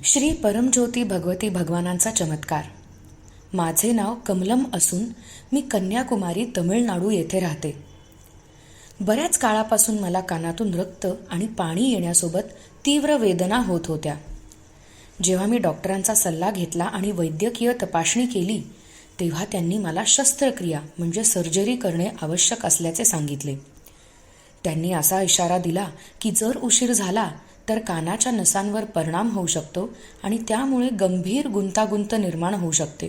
श्री परमज्योती भगवती भगवानांचा चमत्कार. माझे नाव कमलम असून मी कन्याकुमारी तमिळनाडू येथे राहते. बऱ्याच काळापासून मला कानातून रक्त आणि पाणी येण्यासोबत तीव्र वेदना होत होत्या. जेव्हा मी डॉक्टरांचा सल्ला घेतला आणि वैद्यकीय तपासणी केली तेव्हा त्यांनी मला शस्त्रक्रिया म्हणजे सर्जरी करणे आवश्यक असल्याचे सांगितले. त्यांनी असा इशारा दिला की जर उशीर झाला तर कानाच्या नसांवर परिणाम होऊ शकतो आणि त्यामुळे गंभीर गुंतागुंत निर्माण होऊ शकते.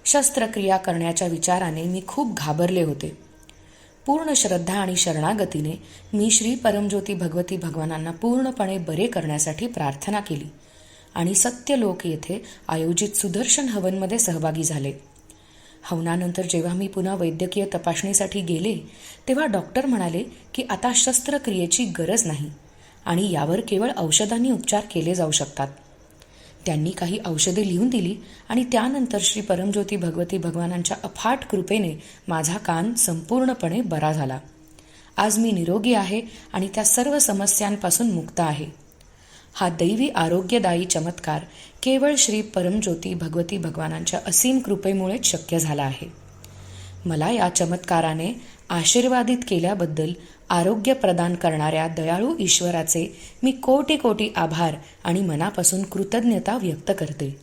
शस्त्रक्रिया करण्याच्या विचाराने मी खूप घाबरले होते. पूर्ण श्रद्धा आणि शरणागतीने मी श्री परमज्योती भगवती भगवानांना पूर्णपणे बरे करण्यासाठी प्रार्थना केली आणि सत्यलोक येथे आयोजित सुदर्शन हवनमध्ये सहभागी झाले. हवनानंतर जेव्हा मी पुन्हा वैद्यकीय तपासणीसाठी गेले तेव्हा डॉक्टर म्हणाले की आता शस्त्रक्रियेची गरज नाही आणि यावर केवळ औषधांनी उपचार केले जाऊ शकतात. त्यांनी काही औषधे लिहून दिली आणि त्यानंतर श्री परमज्योती भगवती भगवानांच्या अफाट कृपेने माझा कान संपूर्णपणे बरा झाला. आज मी निरोगी आहे आणि त्या सर्व समस्यांपासून मुक्त आहे. हा दैवी आरोग्यदायी चमत्कार केवळ श्री परमज्योती भगवती भगवानांच्या असीम कृपेमुळेच शक्य झाला आहे. मला या चमत्काराने आशीर्वादित केल्याबद्दल आरोग्य प्रदान करणाऱ्या दयाळू ईश्वराचे मी कोटी कोटी आभार आणि मनापासून कृतज्ञता व्यक्त करते.